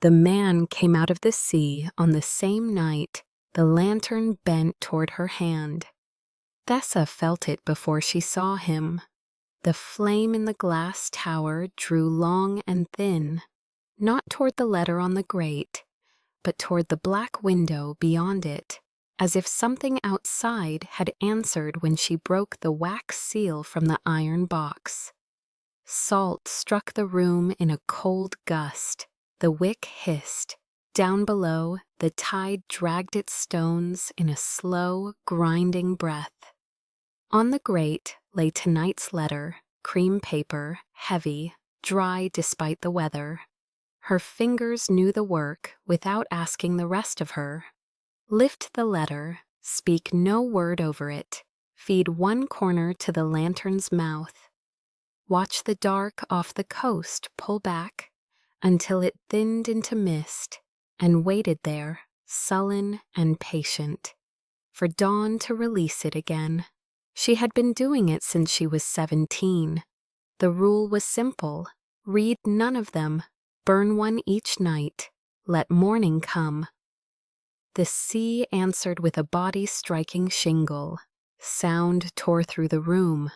The man came out of the sea on the same night, the lantern bent toward her hand. Thessa felt it before she saw him. The flame in the glass tower drew long and thin, not toward the letter on the grate, but toward the black window beyond it, as if something outside had answered when she broke the wax seal from the iron box. Salt struck the room in a cold gust. The wick hissed. Down below, the tide dragged its stones in a slow, grinding breath. On the grate lay tonight's letter, cream paper, heavy, dry despite the weather. Her fingers knew the work without asking the rest of her. Lift the letter, speak no word over it, feed one corner to the lantern's mouth. Watch the dark off the coast pull back until it thinned into mist, and waited there, sullen and patient, for dawn to release it again. She had been doing it since she was 17. The rule was simple: read none of them, burn one each night, let morning come. The sea answered with a body striking shingle. Sound tore through the room,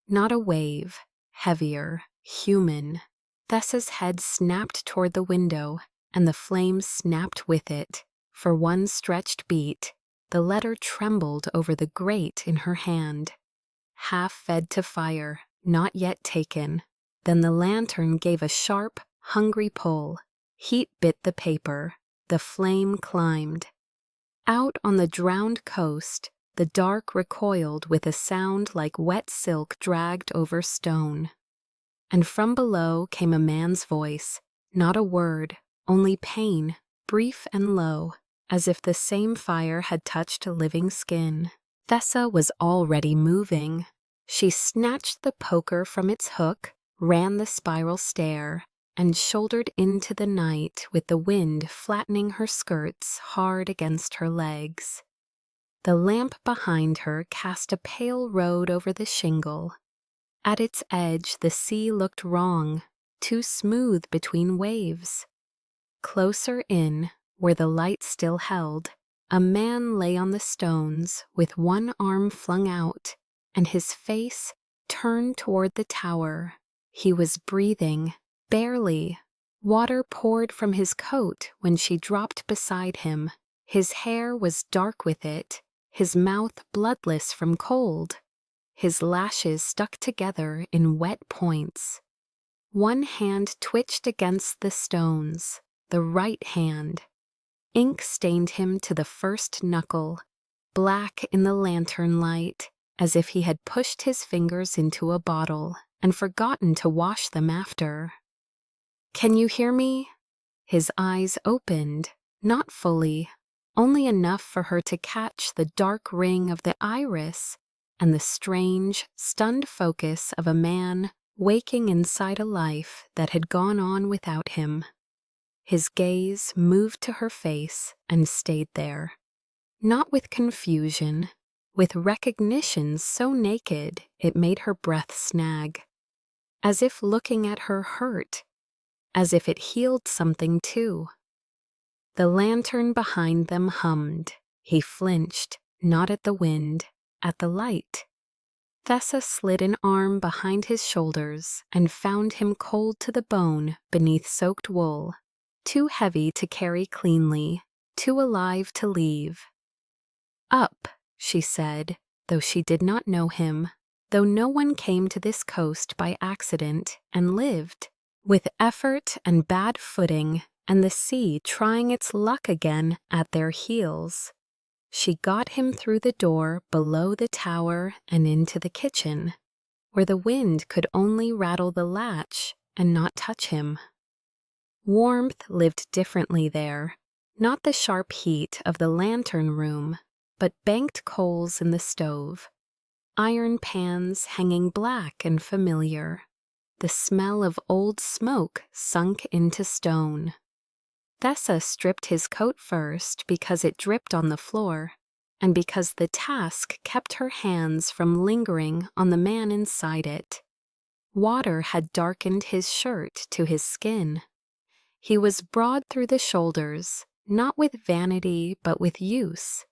not a wave, heavier, human. Thessa's head snapped toward the window, and the flame snapped with it. For one stretched beat, the letter trembled over the grate in her hand. Half fed to fire, not yet taken. Then the lantern gave a sharp, hungry pull. Heat bit the paper. The flame climbed. Out on the drowned coast, the dark recoiled with a sound like wet silk dragged over stone. And from below came a man's voice, not a word, only pain, brief and low, as if the same fire had touched a living skin. Thessa was already moving. She snatched the poker from its hook, ran the spiral stair, and shouldered into the night with the wind flattening her skirts hard against her legs. The lamp behind her cast a pale road over the shingle. At its edge the sea looked wrong, too smooth between waves. Closer in, where the light still held, a man lay on the stones with one arm flung out, and his face turned toward the tower. He was breathing, barely. Water poured from his coat when she dropped beside him. His hair was dark with it, his mouth bloodless from cold. His lashes stuck together in wet points. One hand twitched against the stones, the right hand. Ink stained him to the first knuckle, black in the lantern light, as if he had pushed his fingers into a bottle and forgotten to wash them after. "Can you hear me?" His eyes opened, not fully, only enough for her to catch the dark ring of the iris and the strange, stunned focus of a man waking inside a life that had gone on without him. His gaze moved to her face and stayed there, not with confusion, with recognition so naked it made her breath snag, as if looking at her hurt, as if it healed something too. The lantern behind them hummed. He flinched, not at the wind, at the light. Thessa slid an arm behind his shoulders and found him cold to the bone beneath soaked wool, too heavy to carry cleanly, too alive to leave. "Up," she said, though she did not know him, though no one came to this coast by accident and lived, with effort and bad footing, and the sea trying its luck again at their heels. She got him through the door below the tower and into the kitchen, where the wind could only rattle the latch and not touch him. Warmth lived differently there, not the sharp heat of the lantern room, but banked coals in the stove, iron pans hanging black and familiar, the smell of old smoke sunk into stone. Thessa stripped his coat first because it dripped on the floor, and because the task kept her hands from lingering on the man inside it. Water had darkened his shirt to his skin. He was broad through the shoulders, not with vanity but with use.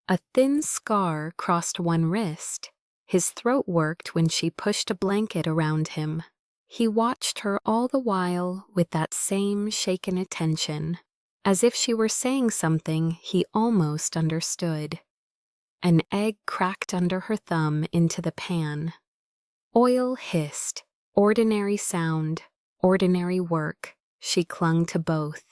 A thin scar crossed one wrist. His throat worked when she pushed a blanket around him. He watched her all the while with that same shaken attention, as if she were saying something he almost understood. An egg cracked under her thumb into the pan. Oil hissed, ordinary sound, ordinary work. She clung to both.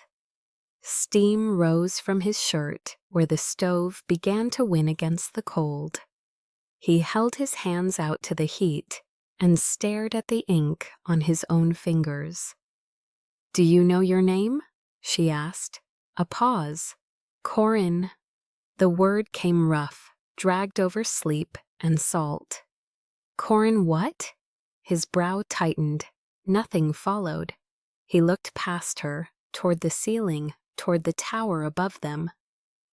Steam rose from his shirt where the stove began to win against the cold. He held his hands out to the heat and stared at the ink on his own fingers. "Do you know your name?" she asked. A pause. "Corin." The word came rough, dragged over sleep and salt. "Corin what?" His brow tightened. Nothing followed. He looked past her, toward the ceiling, toward the tower above them.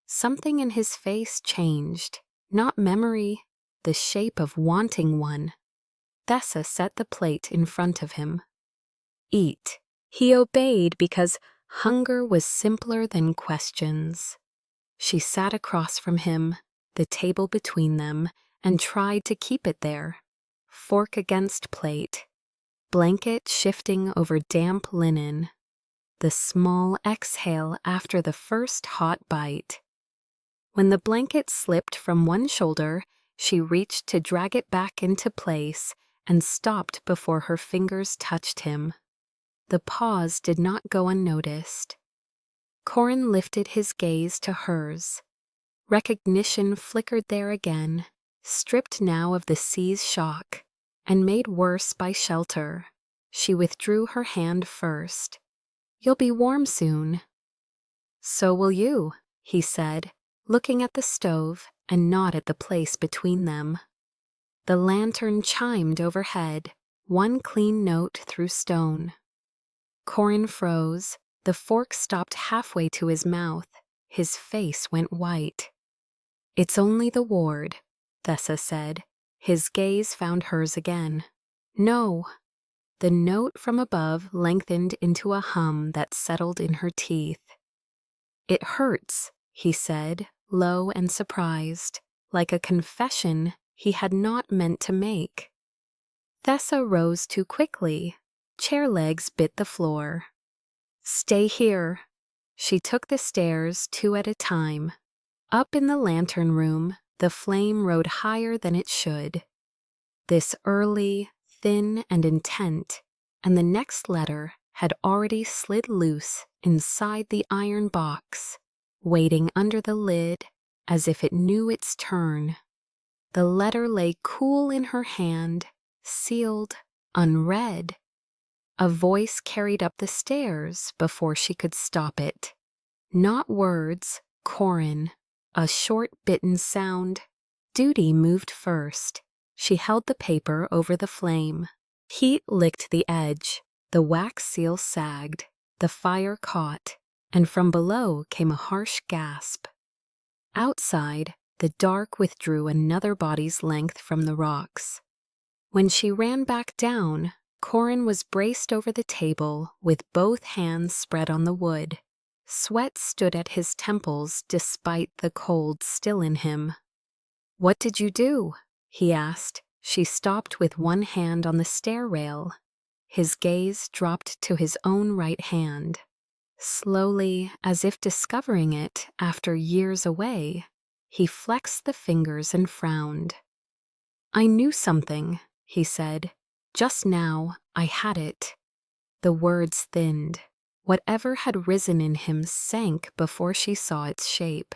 Something in his face changed. Not memory, the shape of wanting one. Thessa set the plate in front of him. "Eat." He obeyed because hunger was simpler than questions. She sat across from him, the table between them, and tried to keep it there. Fork against plate. Blanket shifting over damp linen. The small exhale after the first hot bite. When the blanket slipped from one shoulder, she reached to drag it back into place and stopped before her fingers touched him. The pause did not go unnoticed. Corin lifted his gaze to hers. Recognition flickered there again, stripped now of the sea's shock, and made worse by shelter. She withdrew her hand first. "You'll be warm soon." "So will you," he said, looking at the stove and not at the place between them. The lantern chimed overhead, one clean note through stone. Corin froze. The fork stopped halfway to his mouth. His face went white. "It's only the ward," Thessa said. His gaze found hers again. "No." The note from above lengthened into a hum that settled in her teeth. "It hurts," he said, low and surprised, like a confession he had not meant to make. Thessa rose too quickly. Chair legs bit the floor. "Stay here." She took the stairs 2 at a time. Up in the lantern room, the flame rode higher than it should. This early, thin and intent, and the next letter had already slid loose inside the iron box, waiting under the lid as if it knew its turn. The letter lay cool in her hand, sealed, unread. A voice carried up the stairs before she could stop it. Not words, Corin. A short bitten sound. Duty moved first. She held the paper over the flame. Heat licked the edge. The wax seal sagged. The fire caught, and from below came a harsh gasp. Outside, the dark withdrew another body's length from the rocks. When she ran back down, Corin was braced over the table with both hands spread on the wood. Sweat stood at his temples despite the cold still in him. "What did you do?" he asked. She stopped with one hand on the stair rail. His gaze dropped to his own right hand. Slowly, as if discovering it after years away, he flexed the fingers and frowned. "I knew something," he said. "Just now, I had it." The words thinned. Whatever had risen in him sank before she saw its shape.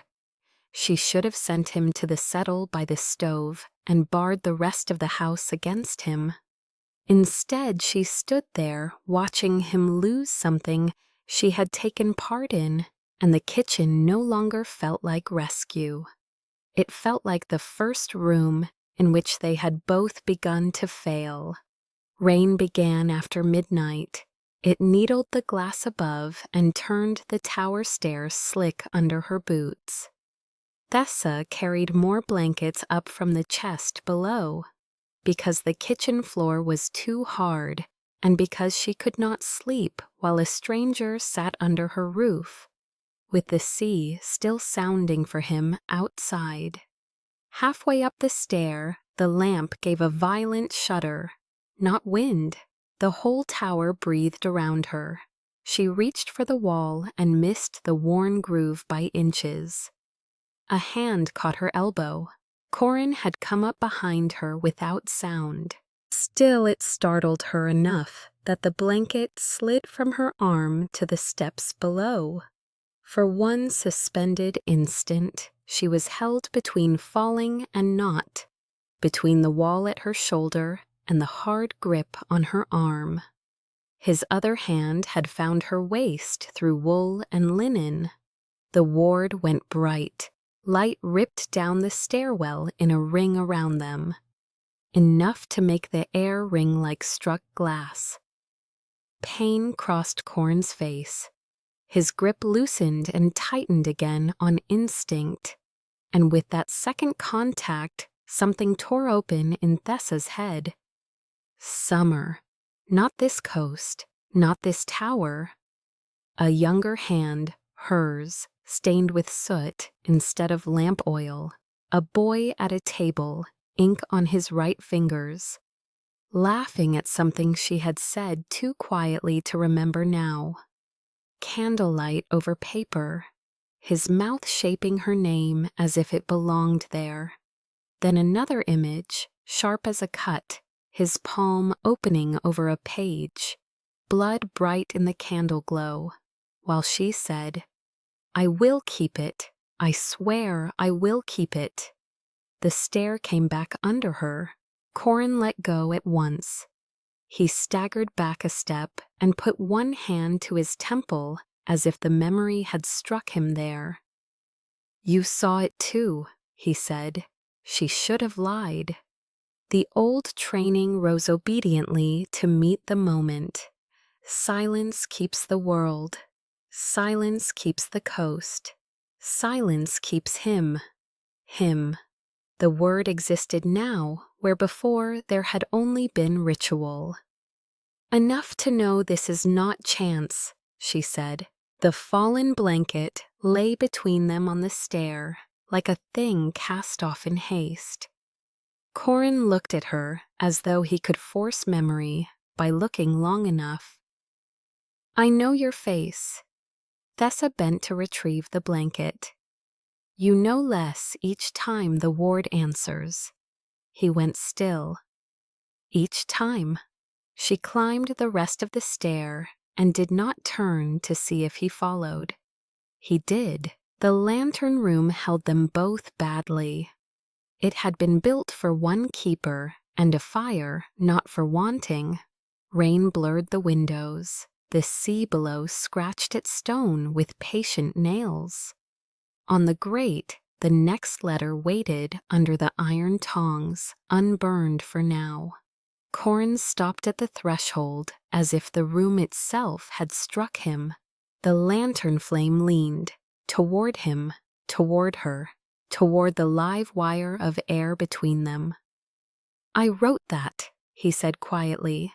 She should have sent him to the settle by the stove and barred the rest of the house against him. Instead, she stood there watching him lose something she had taken part in, and the kitchen no longer felt like rescue. It felt like the first room in which they had both begun to fail. Rain began after midnight. It needled the glass above and turned the tower stairs slick under her boots. Thessa carried more blankets up from the chest below. Because the kitchen floor was too hard, and because she could not sleep while a stranger sat under her roof, with the sea still sounding for him outside. Halfway up the stair, the lamp gave a violent shudder. Not wind. The whole tower breathed around her. She reached for the wall and missed the worn groove by inches. A hand caught her elbow. Corin had come up behind her without sound. Still, it startled her enough that the blanket slid from her arm to the steps below. For one suspended instant, she was held between falling and not, between the wall at her shoulder and the hard grip on her arm. His other hand had found her waist through wool and linen. The ward went bright. Light ripped down the stairwell in a ring around them, enough to make the air ring like struck glass. Pain crossed Corin's face. His grip loosened and tightened again on instinct, and with that second contact, something tore open in Thessa's head. Summer. Not this coast, not this tower. A younger hand, hers, stained with soot instead of lamp oil. A boy at a table, ink on his right fingers, laughing at something she had said too quietly to remember now. Candlelight over paper, his mouth shaping her name as if it belonged there. Then another image, sharp as a cut, his palm opening over a page, blood bright in the candle glow, while she said, "I will keep it. I swear I will keep it." The stair came back under her. Corin let go at once. He staggered back a step and put one hand to his temple as if the memory had struck him there. "You saw it too," he said. She should have lied. The old training rose obediently to meet the moment. Silence keeps the world. Silence keeps the coast. Silence keeps him. Him. The word existed now where before there had only been ritual. "Enough to know this is not chance," she said. The fallen blanket lay between them on the stair, like a thing cast off in haste. Corin looked at her as though he could force memory by looking long enough. "I know your face." Thessa bent to retrieve the blanket. "You know less each time the ward answers." He went still. Each time. She climbed the rest of the stair and did not turn to see if he followed. He did. The lantern room held them both badly. It had been built for one keeper and a fire not for wanting. Rain blurred the windows. The sea below scratched at stone with patient nails. On the grate, the next letter waited under the iron tongs, unburned for now. Corin stopped at the threshold as if the room itself had struck him. The lantern flame leaned, toward him, toward her, toward the live wire of air between them. "I wrote that," he said quietly.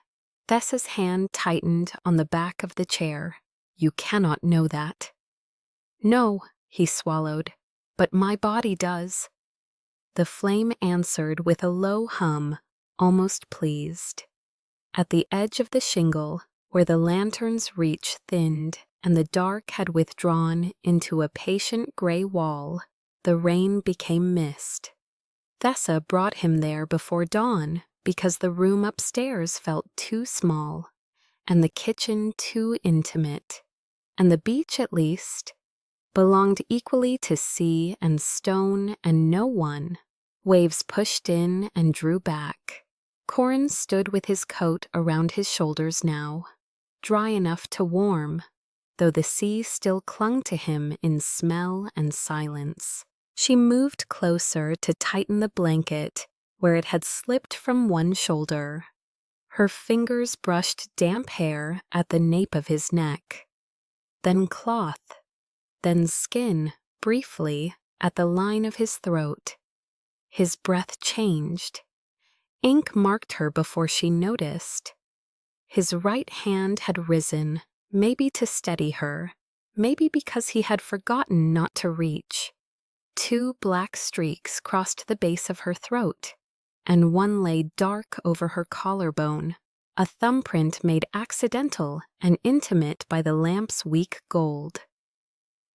Thessa's hand tightened on the back of the chair. "You cannot know that." "No," he swallowed, "but my body does." The flame answered with a low hum, almost pleased. At the edge of the shingle, where the lantern's reach thinned and the dark had withdrawn into a patient gray wall, the rain became mist. Thessa brought him there before dawn because the room upstairs felt too small, and the kitchen too intimate, and the beach, at least, belonged equally to sea and stone and no one. Waves pushed in and drew back. Corin stood with his coat around his shoulders now, dry enough to warm, though the sea still clung to him in smell and silence. She moved closer to tighten the blanket where it had slipped from one shoulder. Her fingers brushed damp hair at the nape of his neck, then cloth, then skin, briefly, at the line of his throat. His breath changed. Ink marked her before she noticed. His right hand had risen, maybe to steady her, maybe because he had forgotten not to reach. 2 black streaks crossed the base of her throat, and one lay dark over her collarbone, a thumbprint made accidental and intimate by the lamp's weak gold.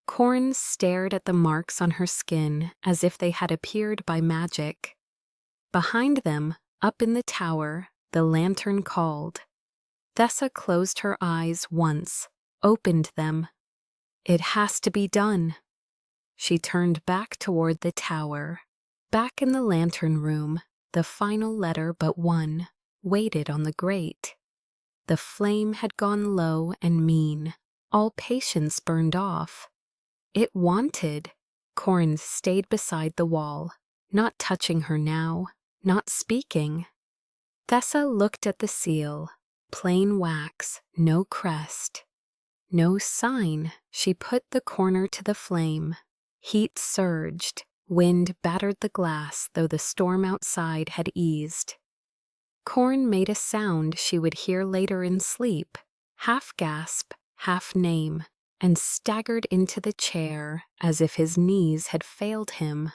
Corin stared at the marks on her skin as if they had appeared by magic. Behind them, up in the tower, the lantern called. Thessa closed her eyes once, opened them. It has to be done. She turned back toward the tower. Back in the lantern room, the final letter but one waited on the grate. The flame had gone low and mean, all patience burned off. It wanted. Corin stayed beside the wall, not touching her now, not speaking. Thessa looked at the seal, plain wax, no crest. No sign. She put the corner to the flame. Heat surged, wind battered the glass though the storm outside had eased. Corin made a sound she would hear later in sleep, half gasp, half name, and staggered into the chair as if his knees had failed him.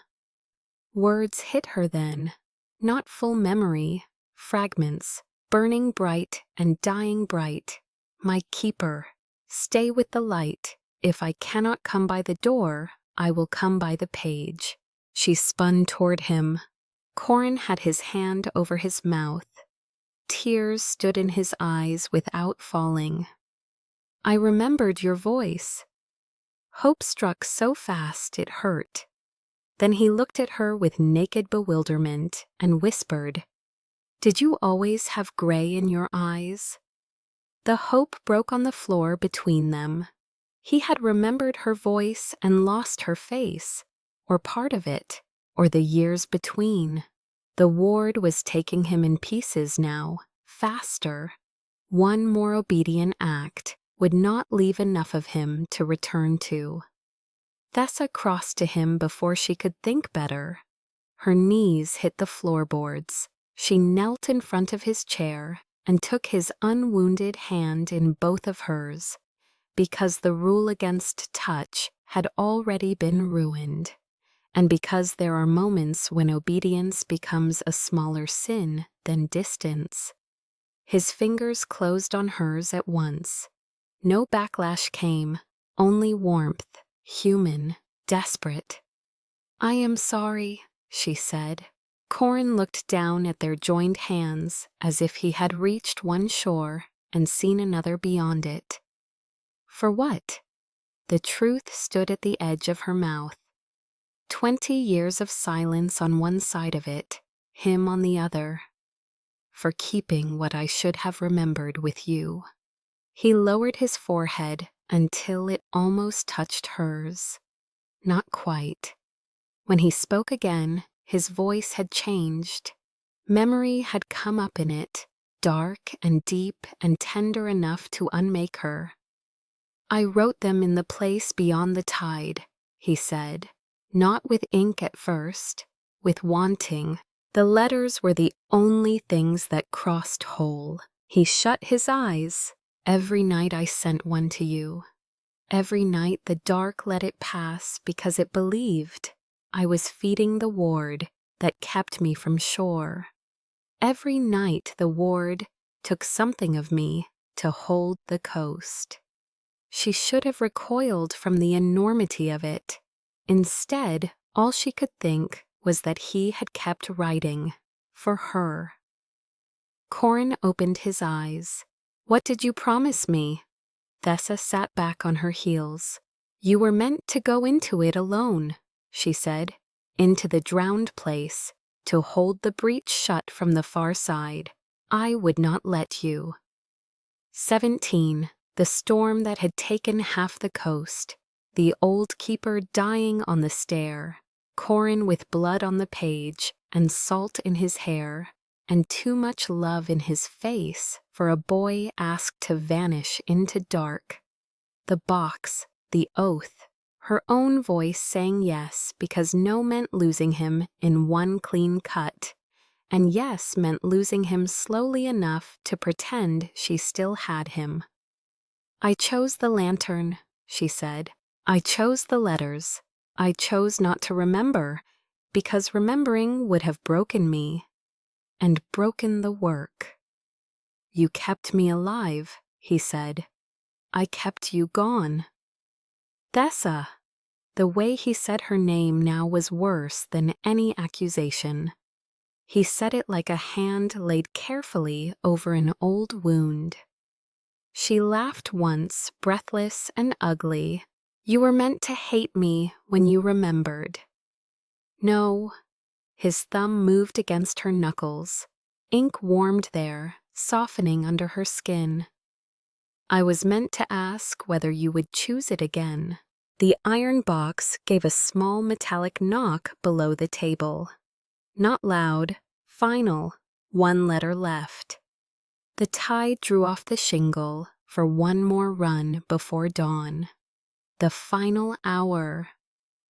Words hit her then, not full memory, fragments, burning bright and dying bright. My keeper, stay with the light. If I cannot come by the door, I will come by the page. She spun toward him. Corin had his hand over his mouth. Tears stood in his eyes without falling. I remembered your voice. Hope struck so fast it hurt. Then he looked at her with naked bewilderment and whispered, "Did you always have gray in your eyes?" The hope broke on the floor between them. He had remembered her voice and lost her face, or part of it, or the years between. The ward was taking him in pieces now, faster. One more obedient act would not leave enough of him to return to. Thessa crossed to him before she could think better. Her knees hit the floorboards. She knelt in front of his chair and took his unwounded hand in both of hers, because the rule against touch had already been ruined, and because there are moments when obedience becomes a smaller sin than distance. His fingers closed on hers at once. No backlash came, only warmth, human, desperate. "I am sorry," she said. Corin looked down at their joined hands as if he had reached one shore and seen another beyond it. For what? The truth stood at the edge of her mouth. 20 years of silence on one side of it, him on the other. For keeping what I should have remembered with you. He lowered his forehead until it almost touched hers. Not quite. When he spoke again, his voice had changed. Memory had come up in it, dark and deep and tender enough to unmake her. I wrote them in the place beyond the tide, he said, not with ink at first, with wanting. The letters were the only things that crossed whole. He shut his eyes. Every night I sent one to you. Every night the dark let it pass because it believed I was feeding the ward that kept me from shore. Every night the ward took something of me to hold the coast. She should have recoiled from the enormity of it. Instead, all she could think was that he had kept writing for her. Corin opened his eyes. What did you promise me? Thessa sat back on her heels. You were meant to go into it alone, she said, into the drowned place, to hold the breach shut from the far side. I would not let you. 17. The storm that had taken half the coast. The old keeper dying on the stair. Corin with blood on the page and salt in his hair, and too much love in his face for a boy asked to vanish into dark. The box, the oath, her own voice saying yes because no meant losing him in one clean cut, and yes meant losing him slowly enough to pretend she still had him. "I chose the lantern," she said. "I chose the letters. I chose not to remember, because remembering would have broken me, and broken the work." "You kept me alive," he said. "I kept you gone." "Thessa!" The way he said her name now was worse than any accusation. He said it like a hand laid carefully over an old wound. She laughed once, breathless and ugly. "You were meant to hate me when you remembered." "No." His thumb moved against her knuckles. Ink warmed there, softening under her skin. "I was meant to ask whether you would choose it again." The iron box gave a small metallic knock below the table. Not loud, final, one letter left. The tide drew off the shingle for one more run before dawn. The final hour.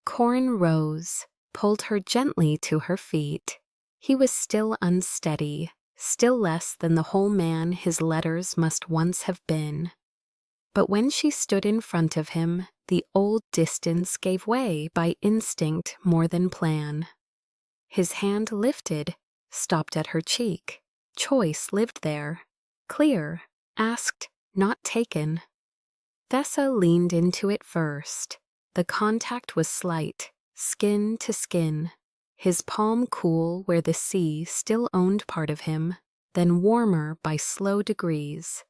Corin rose, pulled her gently to her feet. He was still unsteady, still less than the whole man his letters must once have been. But when she stood in front of him, the old distance gave way by instinct more than plan. His hand lifted, stopped at her cheek. Choice lived there. Clear, asked, not taken. Thessa leaned into it first. The contact was slight, skin to skin. His palm cool where the sea still owned part of him, then warmer by slow degrees.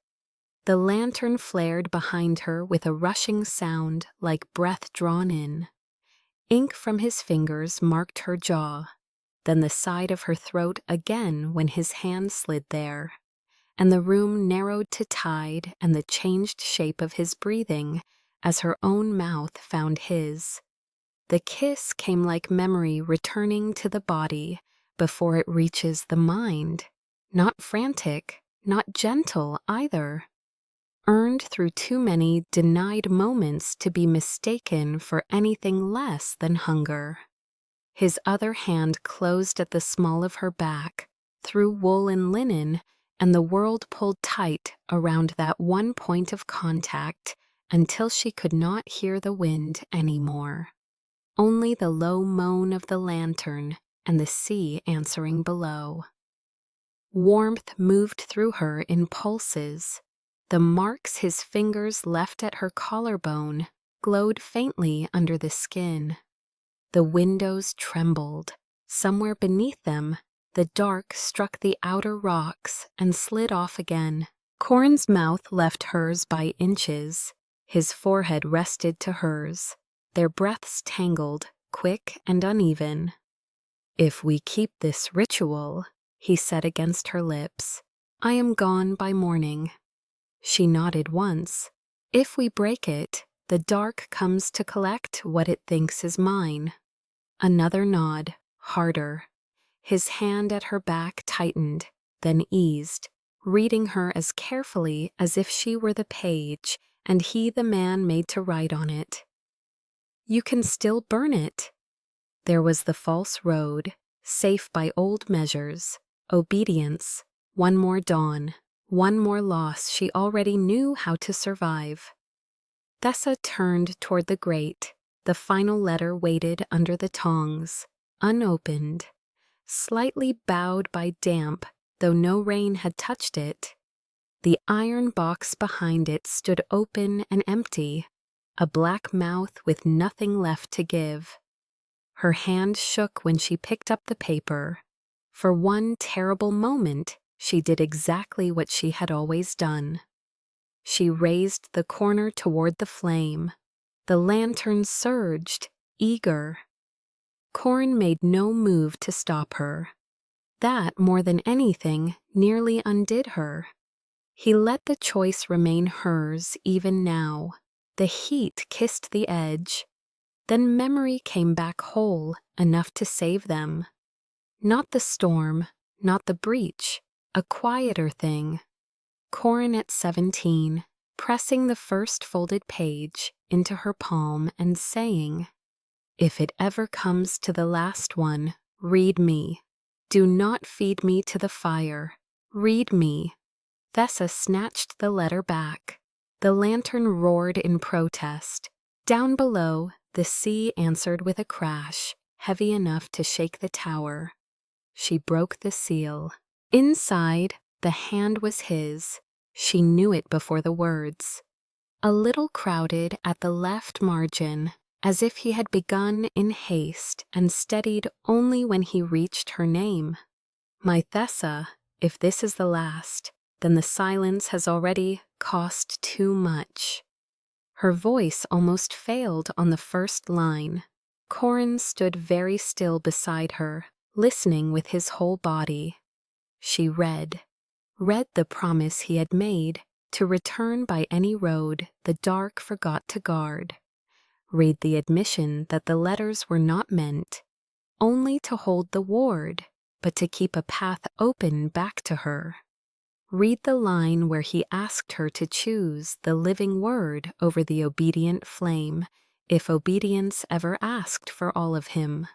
The lantern flared behind her with a rushing sound like breath drawn in. Ink from his fingers marked her jaw, then the side of her throat again when his hand slid there, and the room narrowed to tide and the changed shape of his breathing as her own mouth found his. The kiss came like memory returning to the body before it reaches the mind, not frantic, not gentle either. Earned through too many denied moments to be mistaken for anything less than hunger. His other hand closed at the small of her back, through wool and linen, and the world pulled tight around that one point of contact until she could not hear the wind anymore. Only the low moan of the lantern and the sea answering below. Warmth moved through her in pulses. The marks his fingers left at her collarbone glowed faintly under the skin. The windows trembled. Somewhere beneath them, the dark struck the outer rocks and slid off again. Corin's mouth left hers by inches. His forehead rested to hers. Their breaths tangled, quick and uneven. "If we keep this ritual," he said against her lips, "I am gone by morning." She nodded once. "If we break it, the dark comes to collect what it thinks is mine." Another nod, harder. His hand at her back tightened, then eased, reading her as carefully as if she were the page and he the man made to write on it. "You can still burn it." There was the false road, safe by old measures, obedience, one more dawn. One more loss she already knew how to survive. Thessa turned toward the grate. The final letter waited under the tongs, unopened, slightly bowed by damp, though no rain had touched it. The iron box behind it stood open and empty, a black mouth with nothing left to give. Her hand shook when she picked up the paper. For one terrible moment, she did exactly what she had always done. She raised the corner toward the flame. The lantern surged, eager. Corin made no move to stop her. That, more than anything, nearly undid her. He let the choice remain hers even now. The heat kissed the edge. Then memory came back whole, enough to save them. Not the storm, not the breach. A quieter thing. Corin at 17, pressing the first folded page into her palm and saying, "If it ever comes to the last one, read me. Do not feed me to the fire. Read me." Thessa snatched the letter back. The lantern roared in protest. Down below, the sea answered with a crash, heavy enough to shake the tower. She broke the seal. Inside, the hand was his. She knew it before the words. A little crowded at the left margin, as if he had begun in haste and steadied only when he reached her name. "My Thessa, if this is the last, then the silence has already cost too much." Her voice almost failed on the first line. Corin stood very still beside her, listening with his whole body. She read the promise he had made to return by any road the dark forgot to guard. Read the admission that the letters were not meant only to hold the ward, but to keep a path open back to her. Read the line where he asked her to choose the living word over the obedient flame, if obedience ever asked for all of him.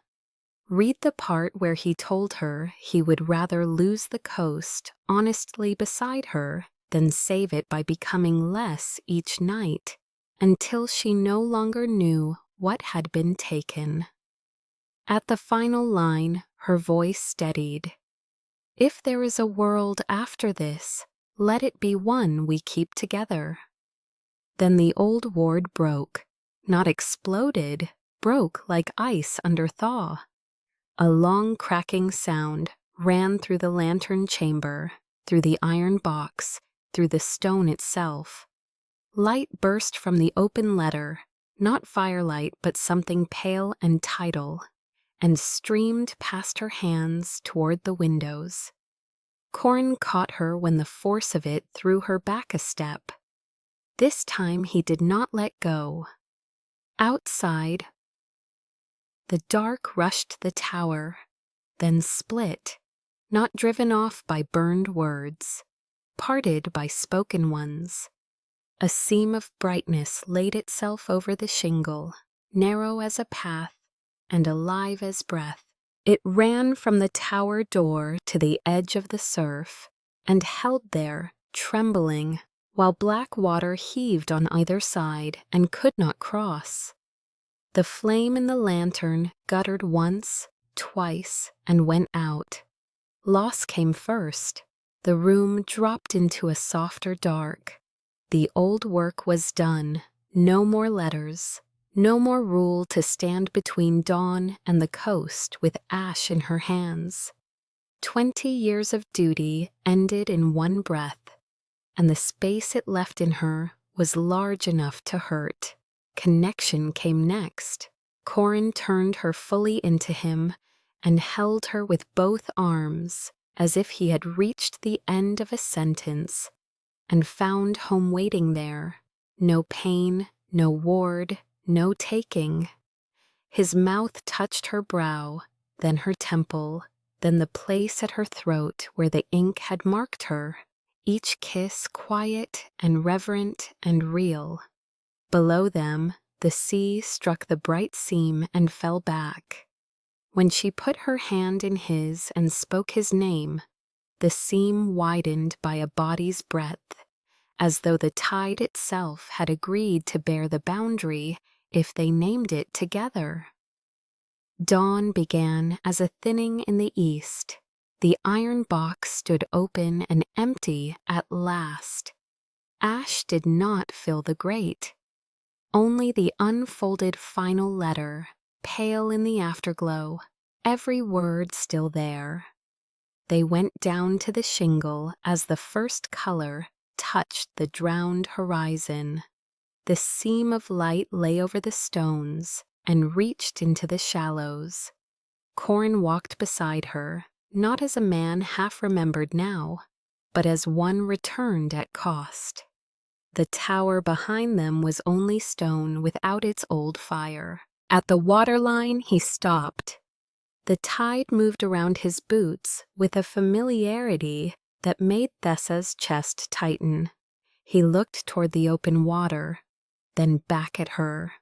Read the part where he told her he would rather lose the coast honestly beside her than save it by becoming less each night, until she no longer knew what had been taken. At the final line, her voice steadied. "If there is a world after this, let it be one we keep together." Then the old ward broke, not exploded, broke like ice under thaw. A long cracking sound ran through the lantern chamber, through the iron box, through the stone itself. Light burst from the open letter, not firelight but something pale and tidal, and streamed past her hands toward the windows. Corin caught her when the force of it threw her back a step. This time he did not let go. Outside, the dark rushed the tower, then split, not driven off by burned words, parted by spoken ones. A seam of brightness laid itself over the shingle, narrow as a path and alive as breath. It ran from the tower door to the edge of the surf, and held there, trembling, while black water heaved on either side and could not cross. The flame in the lantern guttered once, twice, and went out. Loss came first. The room dropped into a softer dark. The old work was done. No more letters. No more rule to stand between dawn and the coast with ash in her hands. 20 years of duty ended in one breath, and the space it left in her was large enough to hurt. Connection came next. Corin turned her fully into him and held her with both arms, as if he had reached the end of a sentence and found home waiting there. No pain, no ward, no taking. His mouth touched her brow, then her temple, then the place at her throat where the ink had marked her, each kiss quiet and reverent and real. Below them, the sea struck the bright seam and fell back. When she put her hand in his and spoke his name, the seam widened by a body's breadth, as though the tide itself had agreed to bear the boundary if they named it together. Dawn began as a thinning in the east. The iron box stood open and empty at last. Ash did not fill the grate. Only the unfolded final letter, pale in the afterglow, every word still there. They went down to the shingle as the first color touched the drowned horizon. The seam of light lay over the stones and reached into the shallows. Corin walked beside her, not as a man half remembered now, but as one returned at cost. The tower behind them was only stone without its old fire. At the waterline he stopped. The tide moved around his boots with a familiarity that made Thessa's chest tighten. He looked toward the open water, then back at her.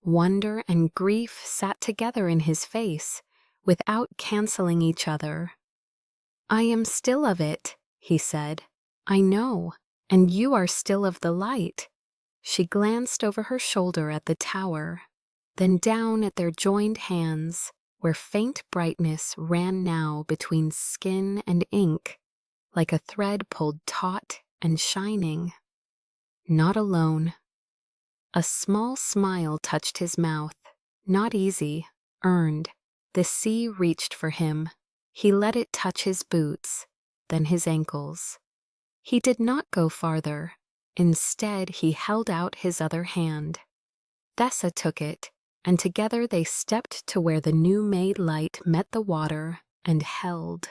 Wonder and grief sat together in his face, without canceling each other. "I am still of it," he said. "I know, and you are still of the light." She glanced over her shoulder at the tower, then down at their joined hands, where faint brightness ran now between skin and ink, like a thread pulled taut and shining. Not alone. A small smile touched his mouth, not easy, earned. The sea reached for him. He let it touch his boots, then his ankles. He did not go farther. Instead, he held out his other hand. Thessa took it, and together they stepped to where the new-made light met the water and held.